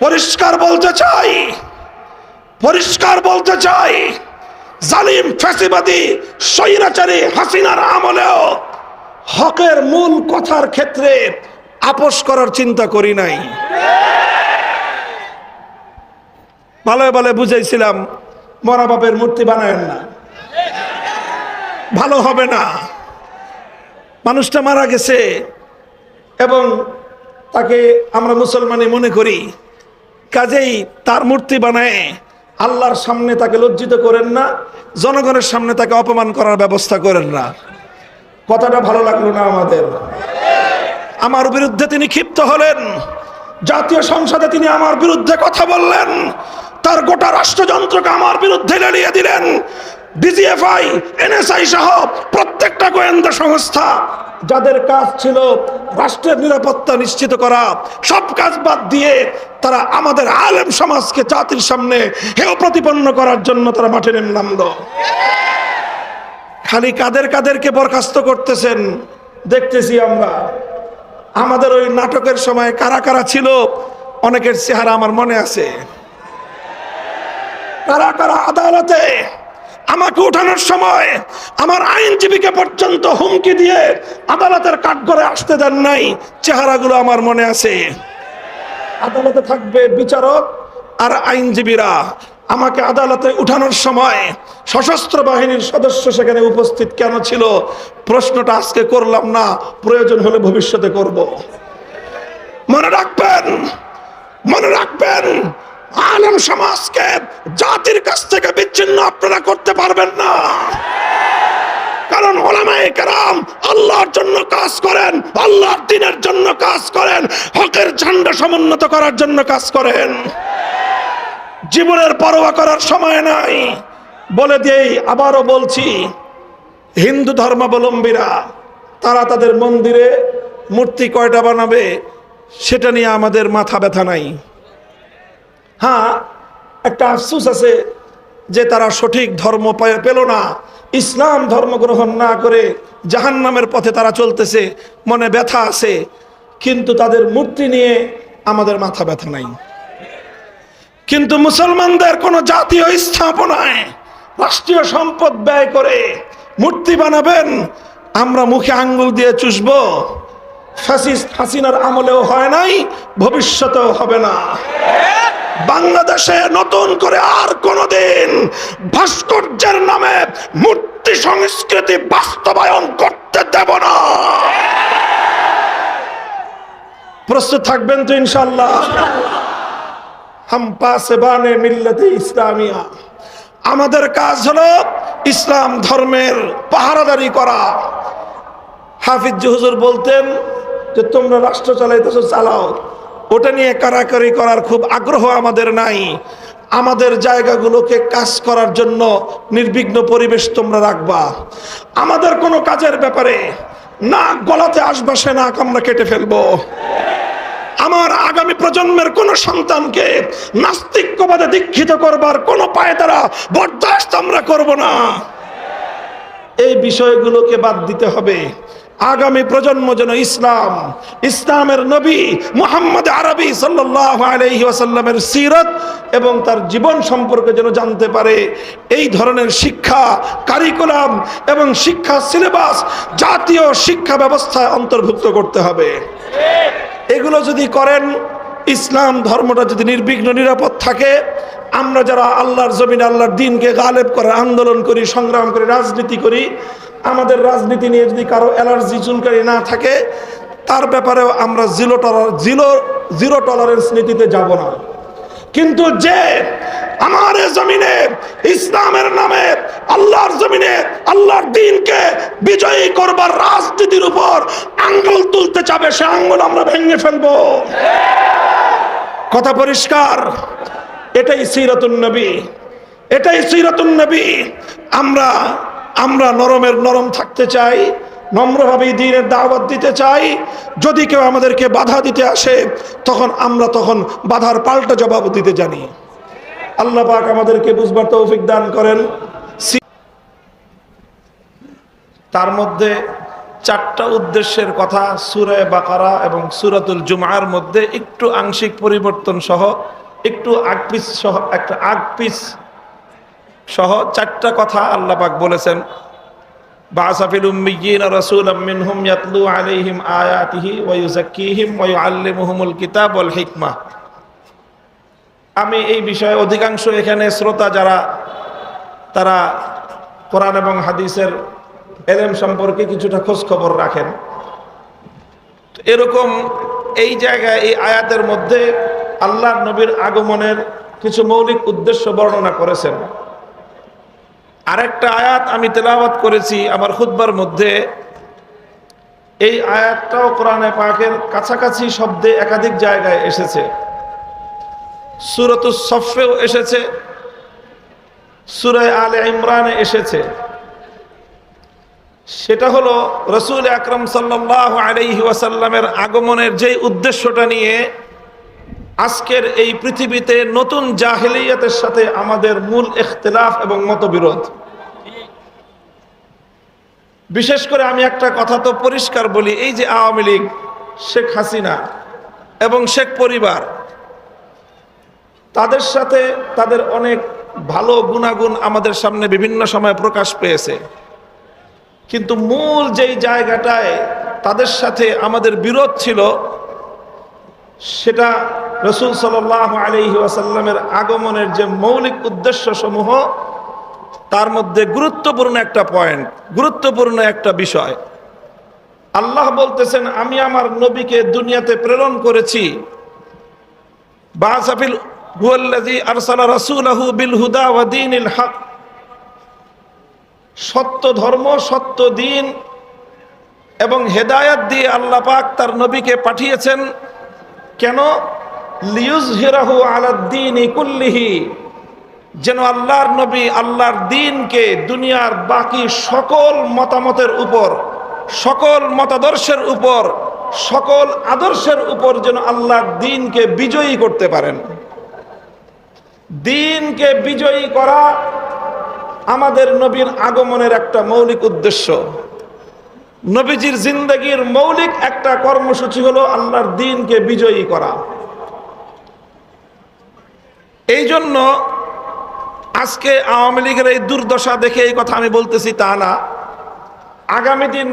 পরিষ্কার বলতে চাই জালিম ফ্যাসিবাদী স্বৈরাচারী হাসিনার আমলেও হকের মূল কথার ক্ষেত্রে আপোষ করার চিন্তা করি নাই। ভালো ভালো বুঝাইছিলাম, মরা বাপের মূর্তি বানায়েন না, ভালো হবে না। মানুষটা মারা গেছে এবং তাকে আমরা মুসলমানই মনে করি, কাজেই তার মূর্তি বানায় আল্লাহর সামনে তাকে লজ্জিত করেন না, জনগণের সামনে তাকে অপমান করার ব্যবস্থা করেন না। কথাটা ভালো লাগলো না আমাদের। আমার বিরুদ্ধে তিনি ক্ষিপ্ত হলেন, জাতীয় সংসদে তিনি আমার বিরুদ্ধে কথা বললেন, তার গোটা রাষ্ট্রযন্ত্রকে আমার বিরুদ্ধে লেলিয়ে দিলেন। ডিজিএফআই, এনএসআই সহ প্রত্যেকটা গোয়েন্দা সংস্থা যাদের কাজ ছিল রাষ্ট্রের নিরাপত্তা নিশ্চিত করা, সব কাজ বাদ দিয়ে তারা আমাদের আলেম সমাজকে জাতির সামনে হেয় প্রতিপন্ন করার জন্য তারা মাঠে নামলো। খালি কাদেরকে বরখাস্ত করতেছেন দেখতেছি আমরা। আমাদের ওই নাটকের সময় কারা কারা ছিল অনেকের চেহারা আমার মনে আছে। কারা কারা আদালতে আমাকে উঠানোর সময় আমার আইনজীবীকে পর্যন্ত হুমকি দিয়ে আদালতের কাঠগড়ে আসতে দেন নাই, চেহারাগুলো আমার মনে আছে। আদালতে থাকবে বিচারক আর আইনজীবীরা, আমাকে আদালতে উঠানোর সময় সশস্ত্র বাহিনীর সদস্য সেখানে উপস্থিত কেন ছিল? প্রশ্নটা আজকে করলাম না, প্রয়োজন হলে ভবিষ্যতে করব। মনে রাখবেন আলেম সমাজকে জাতির কাছ থেকে বিচ্ছিন্ন আপনারা করতে পারবেন না। কারণ উলামায়ে কেরাম আল্লাহর জন্য কাজ করেন, আল্লাহর দ্বীনের জন্য কাজ করেন, হকের ঝান্ডা সমুন্নত করার জন্য কাজ করেন। জীবনের পরোয়া করার সময় নাই। বলে দিই, আবারও বলছি, হিন্দু ধর্মাবলম্বীরা তারা তাদের মন্দিরে মূর্তি কয়টা বানাবে সেটা নিয়ে আমাদের মাথা ব্যথা নাই। হ্যাঁ, একটা আফসোস আছে যে তারা সঠিক ধর্ম পেল না, ইসলাম ধর্ম গ্রহণ না করে জাহান্নামের পথে তারা চলতেছে, মনে ব্যথা আছে। কিন্তু তাদের মূর্তি নিয়ে আমাদের মাথা ব্যথা নাই। কিন্তু মুসলমানদের কোন জাতীয় স্থাপনায় রাষ্ট্রীয় সম্পদ ব্যয় করে মূর্তি বানাবেন, আমরা মুখে আঙ্গুল দিয়ে চুষবো। ফ্যাসিস্ট হাসিনার আমলেও হয় নাই, ভবিষ্যতেও হবে না। বাংলাদেশে নতুন করে আর কোনদিন ভাস্কর্যের নামে মূর্তি সংস্কৃতি বাস্তবায়ন করতে দেব না। প্রস্তুত থাকবেন তো ইনশাআল্লাহ? হাম পাসবানে মিল্লাতে ইসলামিয়া, আমাদের কাজ হলো ইসলাম ধর্মের পাহারাদারি করা। হাফিজ হুজুর বলতেন যে তোমরা রাষ্ট্র চালাইতেছো, চালাও, ওটা নিয়ে কারাকারি করার খুব আগ্রহ আমাদের নাই। আমাদের জায়গাগুলোকে কাজ করার জন্য নির্বিঘ্ন পরিবেশ তোমরা রাখবা। আমাদের কোনো কাজের ব্যাপারে নাক গলাতে আসবা, সে নাক আমরা কেটে ফেলবো। আমার আগামী প্রজন্মের কোন সন্তানকে নাস্তিক্যবাদে দীক্ষিত করবার কোন পায়তারা বরদাস্ত আমরা করব না। এই বিষয়গুলোকে বাদ দিতে হবে। আগামী প্রজন্ম যেন ইসলামের নবী মুহাম্মদ আরবি সাল্লাল্লাহু আলাইহি ওয়াসাল্লামের সিরাত এবং তার জীবন সম্পর্কে যেন জানতে পারে। এই ধরনের শিক্ষা কারিকুলাম এবং শিক্ষা সিলেবাস জাতীয় শিক্ষা ব্যবস্থায় অন্তর্ভুক্ত করতে হবে। এগুলো যদি করেন, ইসলাম ধর্মটা যদি নির্বিঘ্ন নিরাপদ থাকে, আমরা যারা আল্লাহর জমিনে আল্লাহর দ্বীনকে গালেব করার আন্দোলন করি, সংগ্রাম করি, রাজনীতি করি, আমাদের রাজনীতি নিয়ে যদি কারো অ্যালার্জি চুলকারি না থাকে, তার ব্যাপারেও আমরা জিরো টলারেন্স নীতিতে যাব না। কিন্তু যে আমার জমিনে ইসলামের নামে আল্লাহর জমিনে আল্লাহর দ্বীনকে বিজয়ী করবার রাজনীতির উপর আঙ্গুল তুলতে চাবে, সে আঙ্গুল আমরা ভেঙে ফেলবো। কথা পরিষ্কার? এটাই সিরাতুন নবী, এটাই সিরাতুন নবী। আমরা নরমের নরম থাকতে চাই, নম্রভাবে দ্বীনের দাওয়াত দিতে চাই। যদি কেউ আমাদেরকে বাধা দিতে আসে, তখন বাধার পাল্টা জবাব দিতে জানি। আল্লাহ পাক আমাদেরকে বুঝবার তৌফিক দান করেন। তার মধ্যে চারটা উদ্দেশ্যের কথা সূরা বাকারা এবং সূরাতুল জুমআর মধ্যে একটু আংশিক পরিবর্তন সহ একটু আগপিস সহ একটা আগপিস সহ চারটা কথা আল্লাহ পাক বলেছেন। বা'আসা ফিল উম্মিয়্যিনা রাসূলাম মিনহুম ইয়াতলু আলাইহিম আয়াতিহি ওয়া ইউযাক্কিহিম ওয়া ইউআল্লিমুহুমুল কিতাব ওয়াল হিকমাহ। আমি এই বিষয়ে অধিকাংশ এখানে শ্রোতা যারা তারা কোরআন এবং হাদিসের ইলম সম্পর্কে কিছুটা খোঁজ খবর রাখেন। এরকম এই জায়গায় এই আয়াতের মধ্যে আল্লাহর নবীর আগমনের কিছু মৌলিক উদ্দেশ্য বর্ণনা করেছেন। আরেকটা আয়াত আমি তেলাওয়াত করেছি আমার খুতবার মধ্যে, এই আয়াতটাও কোরআনে পাকের কাছাকাছি শব্দে একাধিক জায়গায় এসেছে। সূরাতুস সফফেও এসেছে, সূরা আলে ইমরানে এসেছে। সেটা হলো রাসূল আকরাম সাল্লাল্লাহু আলাইহি ওয়াসাল্লামের আগমনের যেই উদ্দেশ্যটা নিয়ে আজকের এই পৃথিবীতে নতুন জাহেলিয়াতের সাথে আমাদের মূল ইখতিলাফ এবং মতবিরোধ। বিশেষ করে আমি একটা কথা তো পরিষ্কার বলি, এই যে আওয়ামী লীগ, শেখ হাসিনা এবং শেখ পরিবার, তাদের সাথে তাদের অনেক ভালো গুণাগুণ আমাদের সামনে বিভিন্ন সময় প্রকাশ পেয়েছে, কিন্তু মূল যেই জায়গাটায় তাদের সাথে আমাদের বিরোধ ছিল সেটা রাসূল সাল্লাল্লাহু আলাইহি ওয়াসাল্লামের আগমনের যে মৌলিক উদ্দেশ্য সমূহ, তার মধ্যে গুরুত্বপূর্ণ একটা পয়েন্ট, গুরুত্বপূর্ণ একটা বিষয়। আল্লাহ বলতেছেন, আমি আমার নবীকে দুনিয়াতে প্রেরণ করেছি। বা'আসা ফিল হুয়াল্লাযী আরসালা রাসূলাহু বিল হুদা ওয়া দীনিল হক। সত্য ধর্ম, সত্য দিন এবং হেদায়াত দিয়ে আল্লাহ পাক তার নবীকে পাঠিয়েছেন। কেন? লিইয়ুযহিরাহু আলাদ-দীনি কুল্লিহি, যেন আল্লাহর নবী আল্লাহর দ্বীনকে দুনিয়ার বাকি সকল মতামতের উপর, সকল মতাদর্শের উপর, সকল আদর্শের উপর যেন আল্লাহর দ্বীনকে বিজয়ী করতে পারেন। দ্বীনকে বিজয়ী করা আমাদের নবীর আগমনের একটা মৌলিক উদ্দেশ্য। নবীজির জিন্দেগীর মৌলিক একটা কর্মসূচি হলো আল্লাহর দ্বীনকে বিজয়ী করা। এই জন্য আজকে আওয়ামী লীগের এই দুর্দশা দেখে এই কথা আমি বলতেছি তা না। আগামী দিন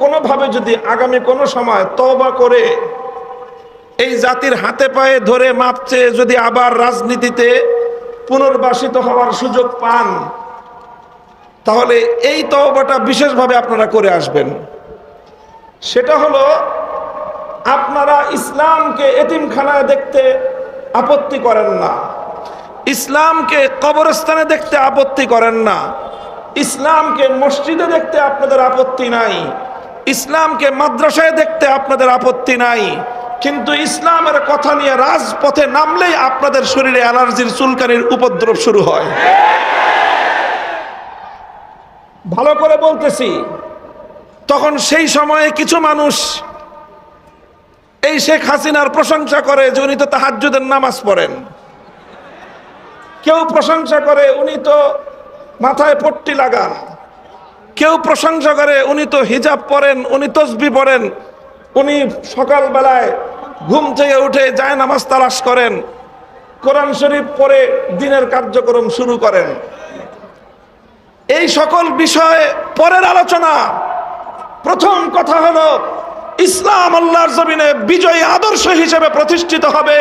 কোনোভাবে যদি আগামী কোনো সময় তওবা করে এই জাতির হাতে পায়ে ধরে মাপ চেয়ে যদি আবার রাজনীতিতে পুনর্বাসিত হওয়ার সুযোগ পান, তাহলে এই তওবাটা বিশেষভাবে আপনারা করে আসবেন। সেটা হলো, আপনারা ইসলামকে এতিমখানায় দেখতে আপত্তি করেন না, ইসলামকে কবরস্থানে দেখতে আপত্তি করেন না, ইসলামকে মসজিদে দেখতে আপনাদের আপত্তি নাই, ইসলামকে মাদ্রাসায় দেখতে আপনাদের আপত্তি নাই, কিন্তু ইসলামের কথা নিয়ে রাজপথে নামলেই আপনাদের শরীরে অ্যালার্জির চুলকানির উপদ্রব শুরু হয়। ভালো করে বলতেছি, তখন সেই সময়ে কিছু মানুষ এই শেখ হাসিনার প্রশংসা করে যে উনি তো তাহাজ্জুদের নামাজ পড়েন, কেউ প্রশংসা করে উনি তো মাথায় পট্টি লাগান, কেউ প্রশংসা করে উনি তো হিজাব পরেন, উনি তসবিহ পড়েন, উনি সকালবেলায় ঘুম থেকে উঠে যায় নামাজ তালাশ করেন, কোরআন শরীফ পড়ে দিনের কার্যক্রম শুরু করেন। এই সকল বিষয়ে পরের আলোচনা। প্রথম কথা হলো, ইসলাম আল্লাহর জমিনে বিজয়ী আদর্শ হিসেবে প্রতিষ্ঠিত হবে।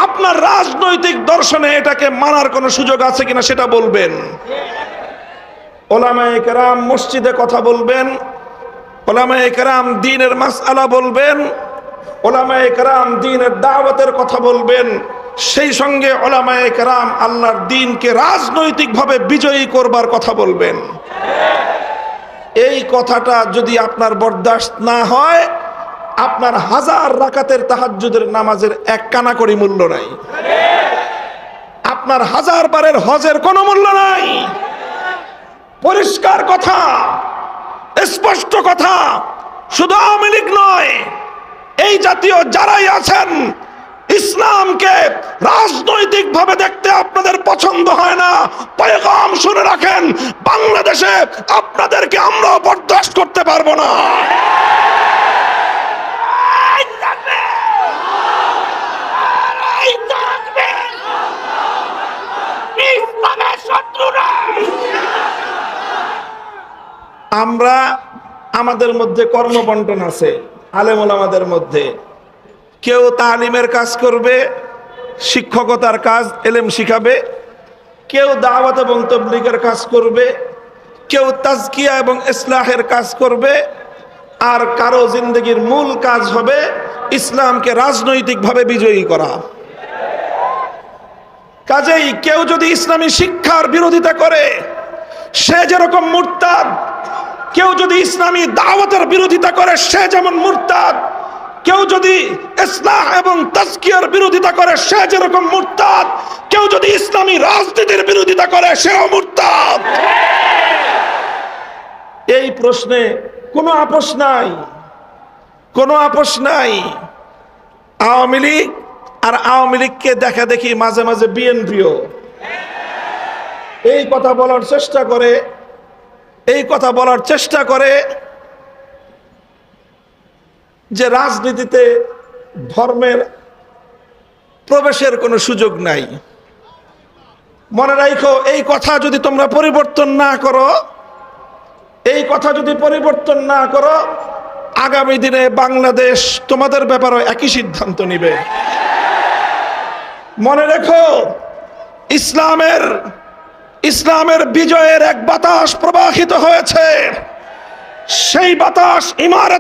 আপনার রাজনৈতিক দর্শনে এটাকে মানার কোনো সুযোগ আছে কিনা সেটা বলবেন। ওলামায়ে কেরাম মসজিদে কথা বলবেন, ওলামায়ে কেরাম দ্বীনের মাসআলা বলবেন, ওলামায়ে কেরাম দ্বীনের দাওয়াতের কথা বলবেন, সেই সঙ্গে ওলামায়ে কেরাম আল্লাহর দ্বীনকে রাজনৈতিকভাবে বিজয়ী করবার কথা বলবেন। এই কথাটা যদি আপনার বরদাস্ত না হয়, আপনার হাজার রাকাতের তাহাজ্জুদের নামাজের এক কানাকড়ি মূল্য নাই, আপনার হাজার বারের হজের কোনো মূল্য নাই। পরিষ্কার কথা, স্পষ্ট কথা। শুধু আওয়ামী লীগ নয়, এই জাতীয় যারাই আছেন ইসলামকে রাজনৈতিকভাবে দেখতে আপনাদের পছন্দ হয় না, পয়গাম শুনে রাখেন, বাংলাদেশে আপনাদেরকে আমরা বরদাস্ত করতে পারবো না। আমরা আমাদের মধ্যে কর্মবন্টন আছে, আলেম ওলামাদের মধ্যে। কেউ তালিমের কাজ করবে, শিক্ষকতার কাজ, এলেম শিখাবে। কেউ দাওয়াত এবং তাবলীগের কাজ করবে। কেউ তাজকিয়া এবং ইসলাহের কাজ করবে। আর কারো জিন্দগির মূল কাজ হবে ইসলামকে রাজনৈতিকভাবে বিজয়ী করা। কাজেই কেউ যদি ইসলামী শিক্ষার বিরোধিতা করে সে যেরকম মুরতাদ, কেউ যদি ইসলামী দাওয়াতের বিরোধিতা করে সে যেমন মুরতাদ, কেউ যদি ইসলাহ এবং তাজকিয়ার বিরোধিতা করে সে যেরকম মুরতাদ, কেউ যদি ইসলামী রাজনীতির বিরোধিতা করে সেও মুরতাদ। এই প্রশ্নে কোনো আপোষ নাই, কোনো আপোষ নাই। আওয়ামী লীগ আর আওয়ামী লীগকে দেখা দেখি মাঝে মাঝে বিএনপিও এই কথা বলার চেষ্টা করে, এই কথা বলার চেষ্টা করে যে রাজনীতিতে ধর্মের প্রবেশের কোনো সুযোগ নাই। মনে রাখো, এই কথা যদি তোমরা পরিবর্তন না করো, এই কথা যদি পরিবর্তন না করো, আগামী দিনে বাংলাদেশ তোমাদের ব্যাপারে একই সিদ্ধান্ত নিবে। মনে রেখো, ইসলামের বিজয়ের এক বাতাস প্রবাহিত হয়েছে। সেই বাতাস ইমারত